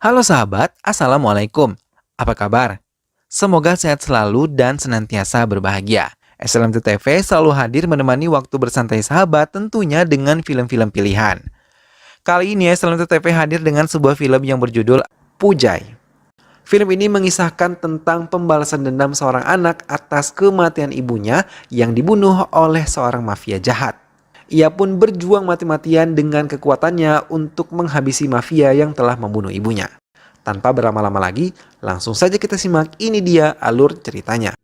Halo sahabat, Assalamualaikum. Apa kabar? Semoga sehat selalu dan senantiasa berbahagia. SLMT TV selalu hadir menemani waktu bersantai sahabat tentunya dengan film-film pilihan. Kali ini SLMT TV hadir dengan sebuah film yang berjudul Pujai. Film ini mengisahkan tentang pembalasan dendam seorang anak atas kematian ibunya yang dibunuh oleh seorang mafia jahat. Ia pun berjuang mati-matian dengan kekuatannya untuk menghabisi mafia yang telah membunuh ibunya. Tanpa berlama-lama lagi, langsung saja kita simak ini dia alur ceritanya.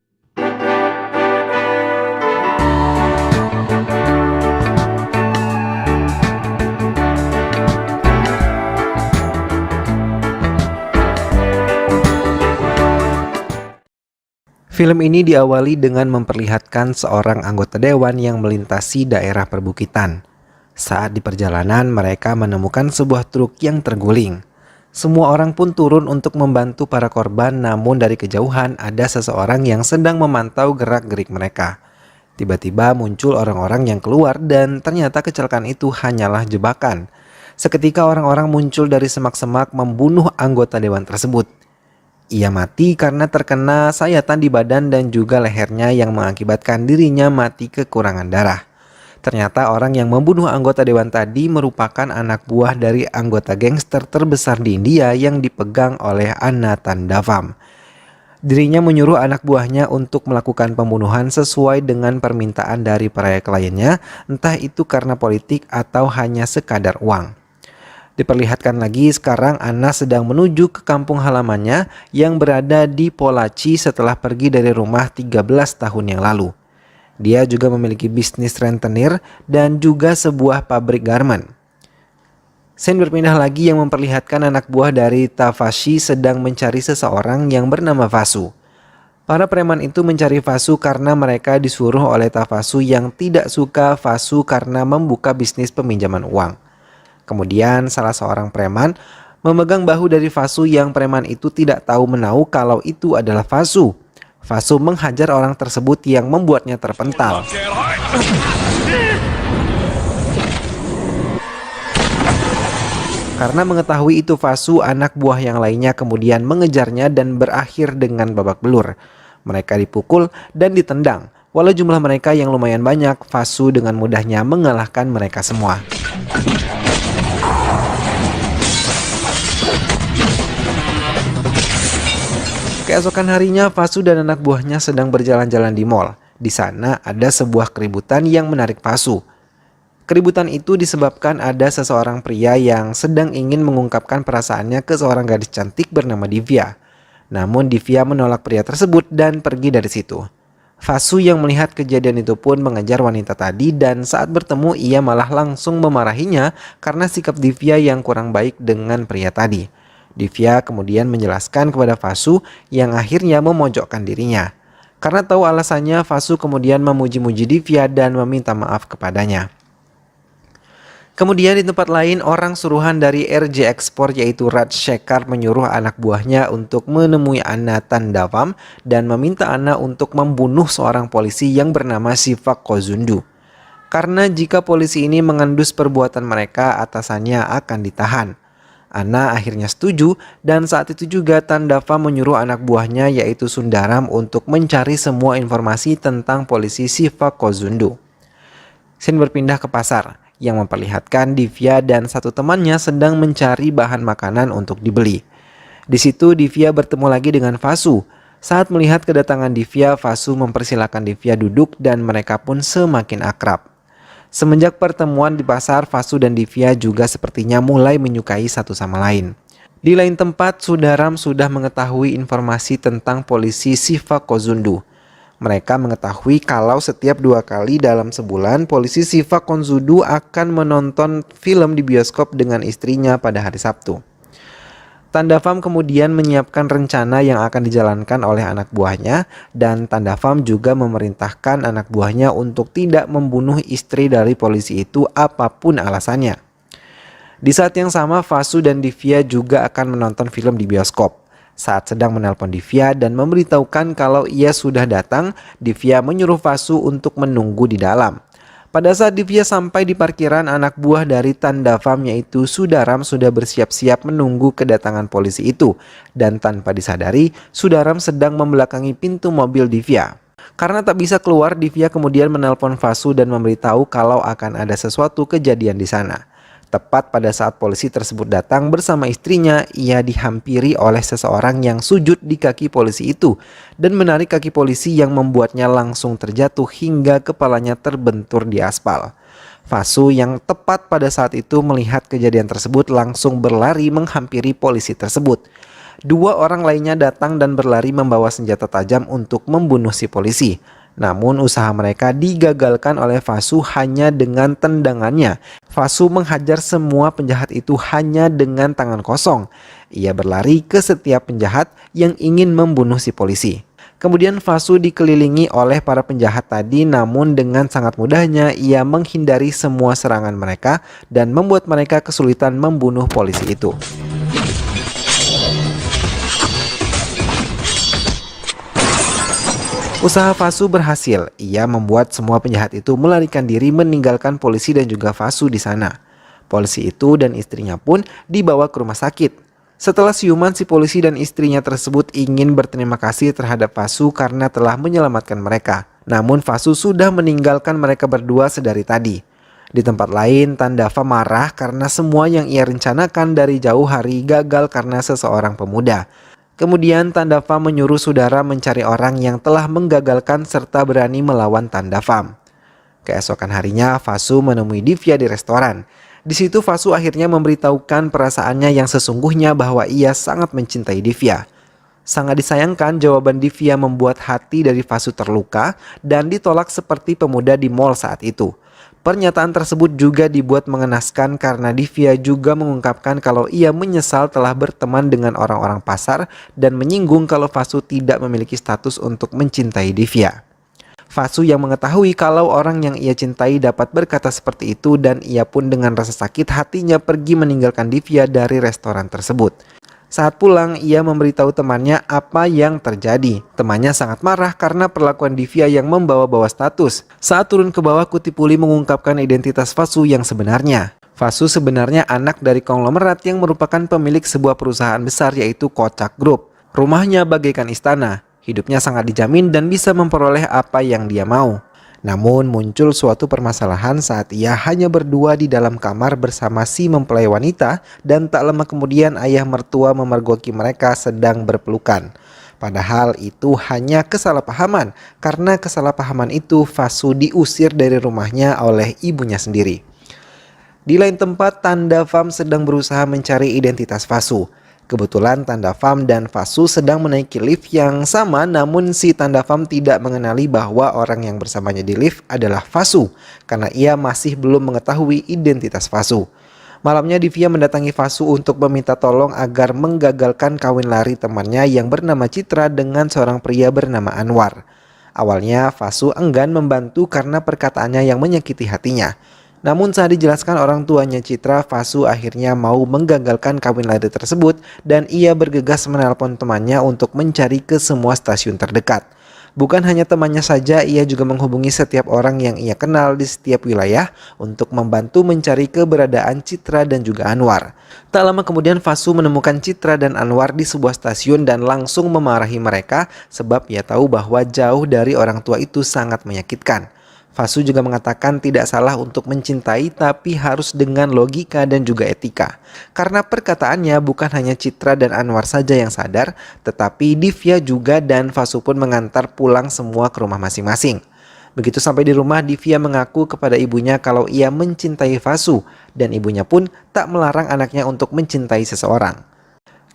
Film ini diawali dengan memperlihatkan seorang anggota dewan yang melintasi daerah perbukitan. Saat di perjalanan, mereka menemukan sebuah truk yang terguling. Semua orang pun turun untuk membantu para korban, namun dari kejauhan ada seseorang yang sedang memantau gerak-gerik mereka. Tiba-tiba muncul orang-orang yang keluar dan ternyata kecelakaan itu hanyalah jebakan. Seketika orang-orang muncul dari semak-semak membunuh anggota dewan tersebut. Ia mati karena terkena sayatan di badan dan juga lehernya yang mengakibatkan dirinya mati kekurangan darah. Ternyata orang yang membunuh anggota dewan tadi merupakan anak buah dari anggota gangster terbesar di India yang dipegang oleh Anna Tandavam. Dirinya menyuruh anak buahnya untuk melakukan pembunuhan sesuai dengan permintaan dari para kliennya, entah itu karena politik atau hanya sekadar uang. Diperlihatkan lagi sekarang Anna sedang menuju ke kampung halamannya yang berada di Pollachi setelah pergi dari rumah 13 tahun yang lalu. Dia juga memiliki bisnis rentenir dan juga sebuah pabrik garment. Scene berpindah lagi yang memperlihatkan anak buah dari Tavashi sedang mencari seseorang yang bernama Vasu. Para preman itu mencari Vasu karena mereka disuruh oleh Tavasu yang tidak suka Vasu karena membuka bisnis peminjaman uang. Kemudian salah seorang preman memegang bahu dari Vasu yang preman itu tidak tahu menahu kalau itu adalah Vasu. Vasu menghajar orang tersebut yang membuatnya terpental. Karena mengetahui itu Vasu, anak buah yang lainnya kemudian mengejarnya dan berakhir dengan babak belur. Mereka dipukul dan ditendang. Walau jumlah mereka yang lumayan banyak, Vasu dengan mudahnya mengalahkan mereka semua. Keesokan harinya, Vasu dan anak buahnya sedang berjalan-jalan di mall. Di sana ada sebuah keributan yang menarik Vasu. Keributan itu disebabkan ada seseorang pria yang sedang ingin mengungkapkan perasaannya ke seorang gadis cantik bernama Divya. Namun Divya menolak pria tersebut dan pergi dari situ. Vasu yang melihat kejadian itu pun mengejar wanita tadi dan saat bertemu ia malah langsung memarahinya karena sikap Divya yang kurang baik dengan pria tadi. Divya kemudian menjelaskan kepada Vasu yang akhirnya memojokkan dirinya. Karena tahu alasannya, Vasu kemudian memuji-muji Divya dan meminta maaf kepadanya. Kemudian di tempat lain, orang suruhan dari RJ Export yaitu Raj Shekhar menyuruh anak buahnya untuk menemui Anna Tandavam dan meminta Anna untuk membunuh seorang polisi yang bernama Siva Kozundu. Karena jika polisi ini mengendus perbuatan mereka, atasannya akan ditahan. Anna akhirnya setuju dan saat itu juga Tandavam menyuruh anak buahnya yaitu Sundaram untuk mencari semua informasi tentang polisi Siva Kozundu. Scene berpindah ke pasar yang memperlihatkan Divya dan satu temannya sedang mencari bahan makanan untuk dibeli. Di situ Divya bertemu lagi dengan Vasu. Saat melihat kedatangan Divya, Vasu mempersilahkan Divya duduk dan mereka pun semakin akrab. Semenjak pertemuan di pasar, Vasu dan Divya juga sepertinya mulai menyukai satu sama lain. Di lain tempat, Sundaram sudah mengetahui informasi tentang polisi Siva Kozundu. Mereka mengetahui kalau setiap 2 kali dalam sebulan, polisi Siva Kozundu akan menonton film di bioskop dengan istrinya pada hari Sabtu. Tandavam kemudian menyiapkan rencana yang akan dijalankan oleh anak buahnya dan Tandavam juga memerintahkan anak buahnya untuk tidak membunuh istri dari polisi itu apapun alasannya. Di saat yang sama, Vasu dan Divya juga akan menonton film di bioskop. Saat sedang menelpon Divya dan memberitahukan kalau ia sudah datang, Divya menyuruh Vasu untuk menunggu di dalam. Pada saat Divya sampai di parkiran, anak buah dari Tandavam yaitu Sudaram sudah bersiap-siap menunggu kedatangan polisi itu. Dan tanpa disadari, Sudaram sedang membelakangi pintu mobil Divya. Karena tak bisa keluar, Divya kemudian menelpon Vasu dan memberitahu kalau akan ada sesuatu kejadian di sana. Tepat pada saat polisi tersebut datang bersama istrinya, ia dihampiri oleh seseorang yang sujud di kaki polisi itu dan menarik kaki polisi yang membuatnya langsung terjatuh hingga kepalanya terbentur di aspal. Vasu yang tepat pada saat itu melihat kejadian tersebut langsung berlari menghampiri polisi tersebut. Dua orang lainnya datang dan berlari membawa senjata tajam untuk membunuh si polisi. Namun usaha mereka digagalkan oleh Vasu hanya dengan tendangannya. Vasu menghajar semua penjahat itu hanya dengan tangan kosong. Ia berlari ke setiap penjahat yang ingin membunuh si polisi. Kemudian Vasu dikelilingi oleh para penjahat tadi, namun dengan sangat mudahnya ia menghindari semua serangan mereka dan membuat mereka kesulitan membunuh polisi itu. Usaha Vasu berhasil. Ia membuat semua penjahat itu melarikan diri meninggalkan polisi dan juga Vasu di sana. Polisi itu dan istrinya pun dibawa ke rumah sakit. Setelah siuman, si polisi dan istrinya tersebut ingin berterima kasih terhadap Vasu karena telah menyelamatkan mereka. Namun Vasu sudah meninggalkan mereka berdua sedari tadi. Di tempat lain, Tandava marah karena semua yang ia rencanakan dari jauh hari gagal karena seseorang pemuda. Kemudian Tandava menyuruh Sudara mencari orang yang telah menggagalkan serta berani melawan Tandavam. Keesokan harinya, Vasu menemui Divya di restoran. Di situ Vasu akhirnya memberitahukan perasaannya yang sesungguhnya bahwa ia sangat mencintai Divya. Sangat disayangkan, jawaban Divya membuat hati dari Vasu terluka dan ditolak seperti pemuda di mall saat itu. Pernyataan tersebut juga dibuat mengenaskan karena Divya juga mengungkapkan kalau ia menyesal telah berteman dengan orang-orang pasar dan menyinggung kalau Vasu tidak memiliki status untuk mencintai Divya. Vasu yang mengetahui kalau orang yang ia cintai dapat berkata seperti itu dan ia pun dengan rasa sakit hatinya pergi meninggalkan Divya dari restoran tersebut. Saat pulang, ia memberitahu temannya apa yang terjadi. Temannya sangat marah karena perlakuan Divya yang membawa-bawa status. Saat turun ke bawah, Kutipuli mengungkapkan identitas Vasu yang sebenarnya. Vasu sebenarnya anak dari konglomerat yang merupakan pemilik sebuah perusahaan besar yaitu Kocak Group. Rumahnya bagaikan istana. Hidupnya sangat dijamin dan bisa memperoleh apa yang dia mau. Namun muncul suatu permasalahan saat ia hanya berdua di dalam kamar bersama si mempelai wanita dan tak lama kemudian ayah mertua memergoki mereka sedang berpelukan. Padahal itu hanya kesalahpahaman. Karena kesalahpahaman itu Vasu diusir dari rumahnya oleh ibunya sendiri. Di lain tempat, Tandavam sedang berusaha mencari identitas Vasu. Kebetulan Tandavam dan Vasu sedang menaiki lift yang sama, namun si Tandavam tidak mengenali bahwa orang yang bersamanya di lift adalah Vasu karena ia masih belum mengetahui identitas Vasu. Malamnya Divya mendatangi Vasu untuk meminta tolong agar menggagalkan kawin lari temannya yang bernama Citra dengan seorang pria bernama Anwar. Awalnya Vasu enggan membantu karena perkataannya yang menyakiti hatinya. Namun saat dijelaskan orang tuanya Citra, Vasu akhirnya mau menggagalkan kawin lari tersebut dan ia bergegas menelpon temannya untuk mencari ke semua stasiun terdekat. Bukan hanya temannya saja, ia juga menghubungi setiap orang yang ia kenal di setiap wilayah untuk membantu mencari keberadaan Citra dan juga Anwar. Tak lama kemudian Vasu menemukan Citra dan Anwar di sebuah stasiun dan langsung memarahi mereka sebab ia tahu bahwa jauh dari orang tua itu sangat menyakitkan. Vasu juga mengatakan tidak salah untuk mencintai tapi harus dengan logika dan juga etika. Karena perkataannya bukan hanya Citra dan Anwar saja yang sadar, tetapi Divya juga dan Vasu pun mengantar pulang semua ke rumah masing-masing. Begitu sampai di rumah, Divya mengaku kepada ibunya kalau ia mencintai Vasu dan ibunya pun tak melarang anaknya untuk mencintai seseorang.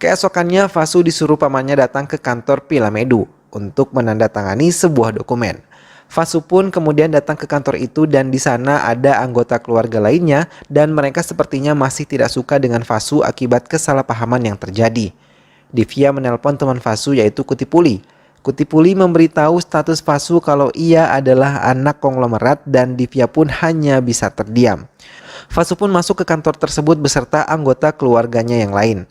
Keesokannya Vasu disuruh pamannya datang ke kantor Pilamedu untuk menandatangani sebuah dokumen. Vasu pun kemudian datang ke kantor itu dan di sana ada anggota keluarga lainnya dan mereka sepertinya masih tidak suka dengan Vasu akibat kesalahpahaman yang terjadi. Divya menelpon teman Vasu yaitu Kutipuli. Kutipuli memberitahu status Vasu kalau ia adalah anak konglomerat dan Divya pun hanya bisa terdiam. Vasu pun masuk ke kantor tersebut beserta anggota keluarganya yang lain.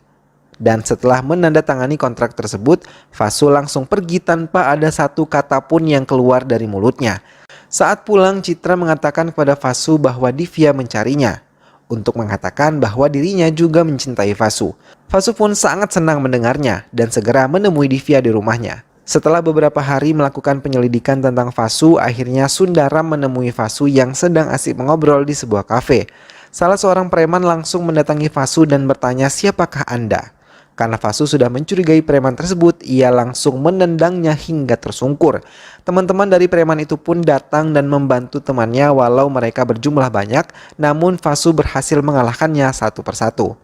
Dan setelah menandatangani kontrak tersebut, Fasu langsung pergi tanpa ada satu kata pun yang keluar dari mulutnya. Saat pulang, Citra mengatakan kepada Fasu bahwa Divya mencarinya untuk mengatakan bahwa dirinya juga mencintai Fasu. Fasu pun sangat senang mendengarnya dan segera menemui Divya di rumahnya. Setelah beberapa hari melakukan penyelidikan tentang Fasu, akhirnya Sundaram menemui Fasu yang sedang asik mengobrol di sebuah kafe. Salah seorang preman langsung mendatangi Fasu dan bertanya, "Siapakah Anda?" Karena Fasu sudah mencurigai preman tersebut, ia langsung menendangnya hingga tersungkur. Teman-teman dari preman itu pun datang dan membantu temannya walau mereka berjumlah banyak, namun Fasu berhasil mengalahkannya satu persatu.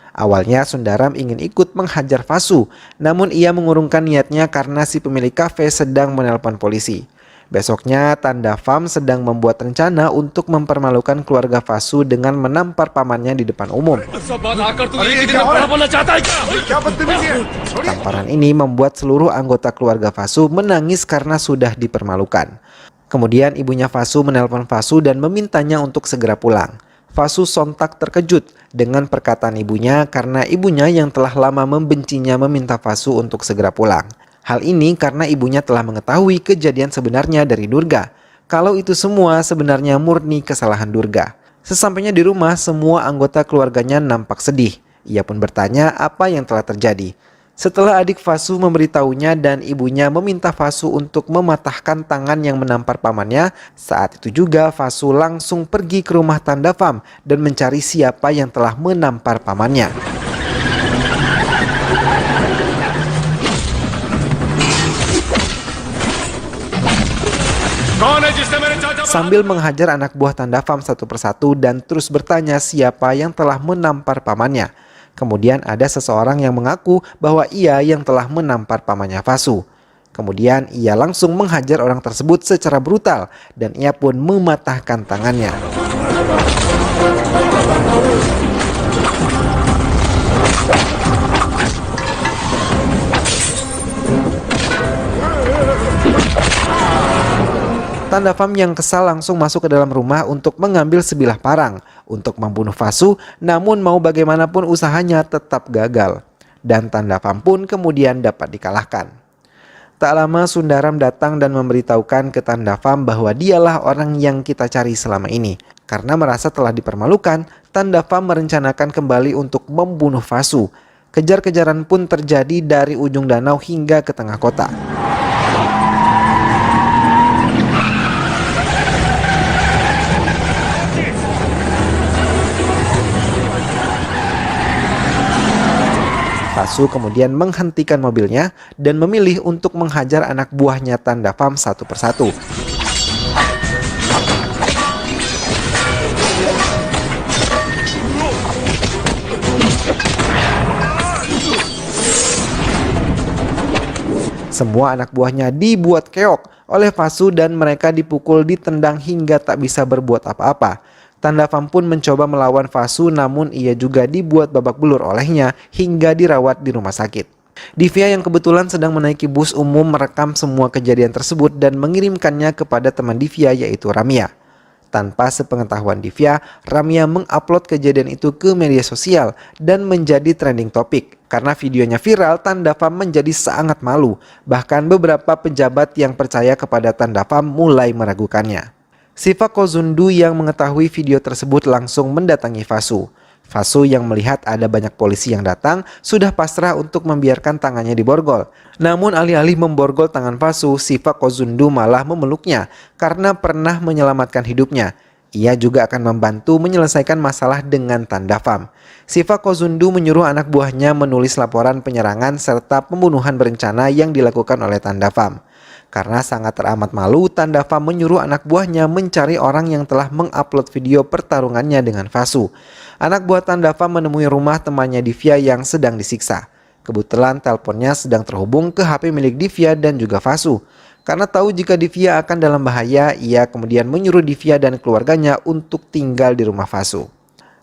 Awalnya Sundaram ingin ikut menghajar Fasu, namun ia mengurungkan niatnya karena si pemilik kafe sedang menelpon polisi. Besoknya, Tandavam sedang membuat rencana untuk mempermalukan keluarga Fasu dengan menampar pamannya di depan umum. Tamparan ini membuat seluruh anggota keluarga Fasu menangis karena sudah dipermalukan. Kemudian ibunya Fasu menelpon Fasu dan memintanya untuk segera pulang. Fasu sontak terkejut dengan perkataan ibunya karena ibunya yang telah lama membencinya meminta Fasu untuk segera pulang. Hal ini karena ibunya telah mengetahui kejadian sebenarnya dari Durga. Kalau itu semua sebenarnya murni kesalahan Durga. Sesampainya di rumah, semua anggota keluarganya nampak sedih. Ia pun bertanya apa yang telah terjadi. Setelah adik Fasu memberitahunya dan ibunya meminta Fasu untuk mematahkan tangan yang menampar pamannya, saat itu juga Fasu langsung pergi ke rumah Tandavam dan mencari siapa yang telah menampar pamannya. Sambil menghajar anak buah Tandavam satu persatu dan terus bertanya siapa yang telah menampar pamannya. Kemudian ada seseorang yang mengaku bahwa ia yang telah menampar pamannya Fasu. Kemudian ia langsung menghajar orang tersebut secara brutal dan ia pun mematahkan tangannya. Tandavam yang kesal langsung masuk ke dalam rumah untuk mengambil sebilah parang untuk membunuh Fasu, namun mau bagaimanapun usahanya tetap gagal. Dan Tandavam pun kemudian dapat dikalahkan. Tak lama Sundaram datang dan memberitahukan ke Tandavam bahwa dialah orang yang kita cari selama ini. Karena merasa telah dipermalukan, Tandavam merencanakan kembali untuk membunuh Fasu. Kejar-kejaran pun terjadi dari ujung danau hingga ke tengah kota. Fasu kemudian menghentikan mobilnya dan memilih untuk menghajar anak buahnya Tandavam satu persatu. Semua anak buahnya dibuat keok oleh Fasu dan mereka dipukul, ditendang hingga tak bisa berbuat apa-apa. Tandavam pun mencoba melawan Fasu namun ia juga dibuat babak belur olehnya hingga dirawat di rumah sakit. Divya yang kebetulan sedang menaiki bus umum merekam semua kejadian tersebut dan mengirimkannya kepada teman Divya yaitu Ramya. Tanpa sepengetahuan Divya, Ramya mengupload kejadian itu ke media sosial dan menjadi trending topik. Karena videonya viral, Tandavam menjadi sangat malu. Bahkan beberapa pejabat yang percaya kepada Tandavam mulai meragukannya. Siva Kozundu yang mengetahui video tersebut langsung mendatangi Fasu. Fasu yang melihat ada banyak polisi yang datang sudah pasrah untuk membiarkan tangannya diborgol. Namun alih-alih memborgol tangan Fasu, Siva Kozundu malah memeluknya karena pernah menyelamatkan hidupnya. Ia juga akan membantu menyelesaikan masalah dengan Tandavam. Siva Kozundu menyuruh anak buahnya menulis laporan penyerangan serta pembunuhan berencana yang dilakukan oleh Tandavam. Karena sangat teramat malu, Tandavam menyuruh anak buahnya mencari orang yang telah mengupload video pertarungannya dengan Fasu. Anak buah Tandavam menemui rumah temannya Divya yang sedang disiksa. Kebetulan teleponnya sedang terhubung ke HP milik Divya dan juga Fasu. Karena tahu jika Divya akan dalam bahaya, ia kemudian menyuruh Divya dan keluarganya untuk tinggal di rumah Fasu.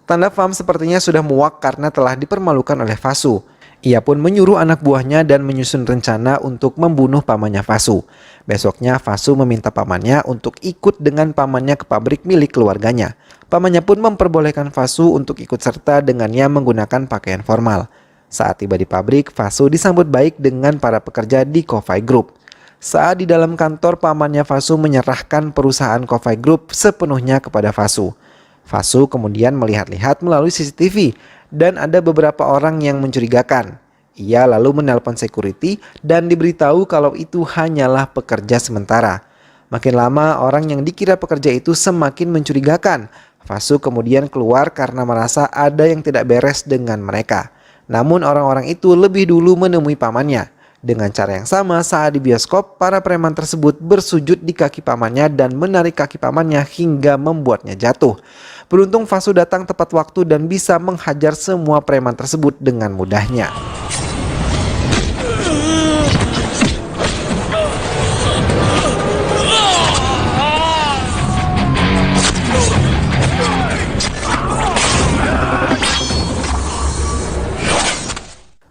Tandavam sepertinya sudah muak karena telah dipermalukan oleh Fasu. Ia pun menyuruh anak buahnya dan menyusun rencana untuk membunuh pamannya Fasu. Besoknya Fasu meminta pamannya untuk ikut dengan pamannya ke pabrik milik keluarganya. Pamannya pun memperbolehkan Fasu untuk ikut serta dengannya menggunakan pakaian formal. Saat tiba di pabrik, Fasu disambut baik dengan para pekerja di Kofai Group. Saat di dalam kantor, pamannya Fasu menyerahkan perusahaan Kofai Group sepenuhnya kepada Fasu. Fasu kemudian melihat-lihat melalui CCTV dan ada beberapa orang yang mencurigakan. Ia lalu menelpon security dan diberitahu kalau itu hanyalah pekerja sementara. Makin lama orang yang dikira pekerja itu semakin mencurigakan. Fasu kemudian keluar karena merasa ada yang tidak beres dengan mereka. Namun orang-orang itu lebih dulu menemui pamannya. Dengan cara yang sama, saat di bioskop, para preman tersebut bersujud di kaki pamannya dan menarik kaki pamannya hingga membuatnya jatuh. Beruntung Fasu datang tepat waktu dan bisa menghajar semua preman tersebut dengan mudahnya.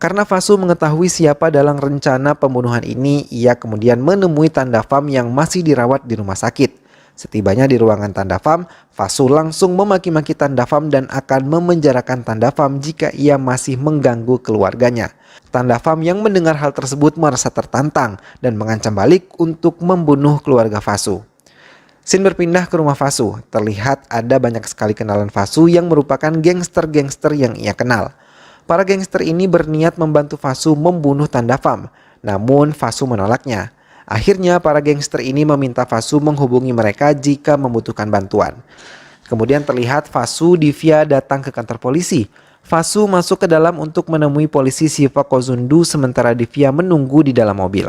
Karena Fasu mengetahui siapa dalam rencana pembunuhan ini, ia kemudian menemui Tanda Pham yang masih dirawat di rumah sakit. Setibanya di ruangan Tanda Pham, Fasu langsung memaki-maki Tanda Pham dan akan memenjarakan Tanda Pham jika ia masih mengganggu keluarganya. Tanda Pham yang mendengar hal tersebut merasa tertantang dan mengancam balik untuk membunuh keluarga Fasu. Scene berpindah ke rumah Fasu. Terlihat ada banyak sekali kenalan Fasu yang merupakan gangster-gangster yang ia kenal. Para gangster ini berniat membantu Fasu membunuh Tanda Pham, namun Fasu menolaknya. Akhirnya para gangster ini meminta Fasu menghubungi mereka jika membutuhkan bantuan. Kemudian terlihat Fasu Divya datang ke kantor polisi. Fasu masuk ke dalam untuk menemui polisi Siva Kozundu sementara Divya menunggu di dalam mobil.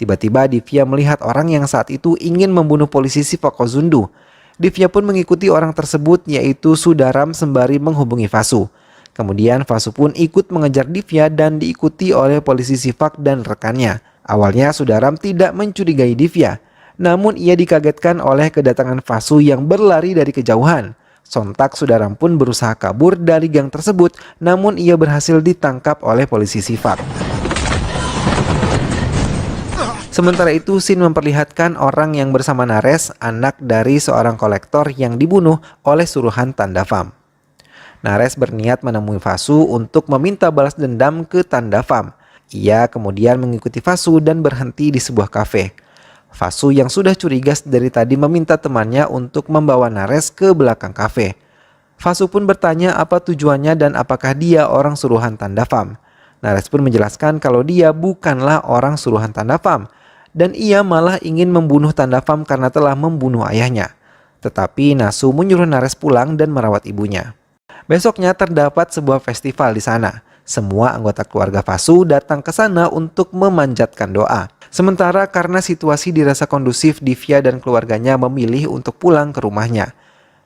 Tiba-tiba Divya melihat orang yang saat itu ingin membunuh polisi Siva Kozundu. Divya pun mengikuti orang tersebut yaitu Sudaram sembari menghubungi Fasu. Kemudian Fasu pun ikut mengejar Divya dan diikuti oleh polisi Sivak dan rekannya. Awalnya Sudaram tidak mencurigai Divya, namun ia dikagetkan oleh kedatangan Fasu yang berlari dari kejauhan. Sontak Sudaram pun berusaha kabur dari gang tersebut, namun ia berhasil ditangkap oleh polisi Sivak. Sementara itu, scene memperlihatkan orang yang bersama Nares, anak dari seorang kolektor yang dibunuh oleh suruhan Tanda Pham. Nares berniat menemui Fasu untuk meminta balas dendam ke Tanda Pham. Ia kemudian mengikuti Fasu dan berhenti di sebuah kafe. Fasu yang sudah curiga dari tadi meminta temannya untuk membawa Nares ke belakang kafe. Fasu pun bertanya apa tujuannya dan apakah dia orang suruhan Tanda Pham. Nares pun menjelaskan kalau dia bukanlah orang suruhan Tanda Pham dan ia malah ingin membunuh Tanda Pham karena telah membunuh ayahnya. Tetapi Nasu menyuruh Nares pulang dan merawat ibunya. Besoknya terdapat sebuah festival di sana. Semua anggota keluarga Fasu datang ke sana untuk memanjatkan doa. Sementara karena situasi dirasa kondusif, Divya dan keluarganya memilih untuk pulang ke rumahnya.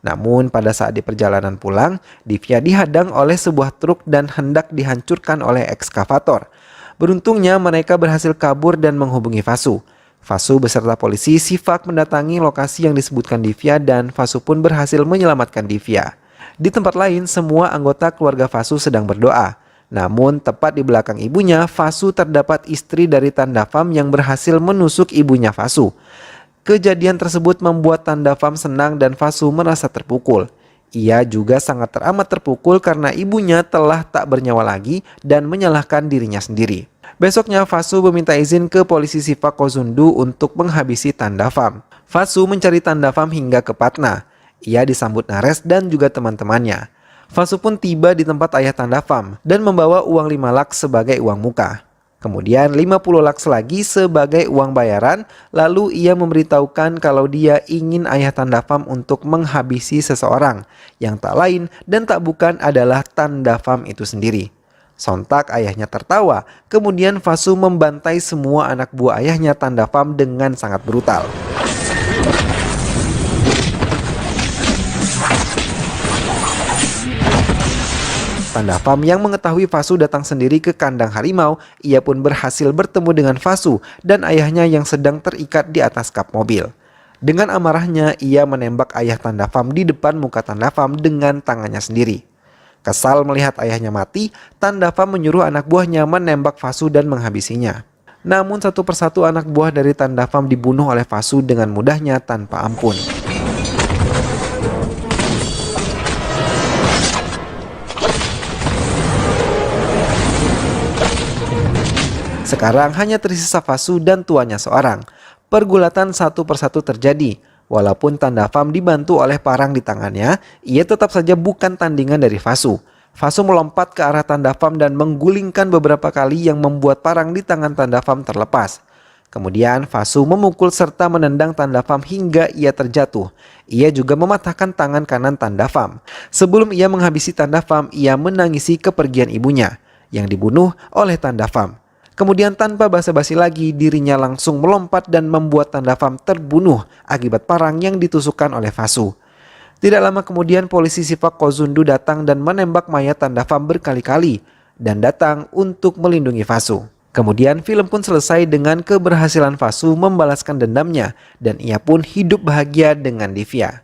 Namun pada saat di perjalanan pulang, Divya dihadang oleh sebuah truk dan hendak dihancurkan oleh ekskavator. Beruntungnya mereka berhasil kabur dan menghubungi Fasu. Fasu beserta polisi Sivak mendatangi lokasi yang disebutkan Divya dan Fasu pun berhasil menyelamatkan Divya. Di tempat lain, semua anggota keluarga Fasu sedang berdoa. Namun, tepat di belakang ibunya, Fasu terdapat istri dari Tanda Pham yang berhasil menusuk ibunya Fasu. Kejadian tersebut membuat Tanda Pham senang dan Fasu merasa terpukul. Ia juga sangat teramat terpukul karena ibunya telah tak bernyawa lagi dan menyalahkan dirinya sendiri. Besoknya, Fasu meminta izin ke polisi Siva Kozundu untuk menghabisi Tanda Pham. Fasu mencari Tanda Pham hingga ke Patna. Ia disambut Nares dan juga teman-temannya. Fasu pun tiba di tempat ayah Tanda Pham dan membawa uang 5 laks sebagai uang muka. Kemudian 50 laks lagi sebagai uang bayaran, lalu ia memberitahukan kalau dia ingin ayah Tanda Pham untuk menghabisi seseorang yang tak lain dan tak bukan adalah Tanda Pham itu sendiri. Sontak ayahnya tertawa, kemudian Fasu membantai semua anak buah ayahnya Tanda Pham dengan sangat brutal. Tanda Pham yang mengetahui Fasu datang sendiri ke kandang harimau, ia pun berhasil bertemu dengan Fasu dan ayahnya yang sedang terikat di atas kap mobil. Dengan amarahnya, ia menembak ayah Tanda Pham di depan muka Tanda Pham dengan tangannya sendiri. Kesal melihat ayahnya mati, Tanda Pham menyuruh anak buahnya menembak Fasu dan menghabisinya. Namun satu persatu anak buah dari Tanda Pham dibunuh oleh Fasu dengan mudahnya tanpa ampun. Sekarang hanya tersisa Fasu dan tuannya seorang. Pergulatan satu persatu terjadi. Walaupun Tandafam dibantu oleh parang di tangannya, ia tetap saja bukan tandingan dari Fasu. Fasu melompat ke arah Tandafam dan menggulingkan beberapa kali yang membuat parang di tangan Tandafam terlepas. Kemudian Fasu memukul serta menendang Tandafam hingga ia terjatuh. Ia juga mematahkan tangan kanan Tandafam. Sebelum ia menghabisi Tandafam, ia menangisi kepergian ibunya yang dibunuh oleh Tandafam. Kemudian tanpa basa-basi lagi, dirinya langsung melompat dan membuat Tandafam terbunuh akibat parang yang ditusukkan oleh Fasu. Tidak lama kemudian polisi Sifak Kozundu datang dan menembak mayat Tandafam berkali-kali dan datang untuk melindungi Fasu. Kemudian film pun selesai dengan keberhasilan Fasu membalaskan dendamnya dan ia pun hidup bahagia dengan Divya.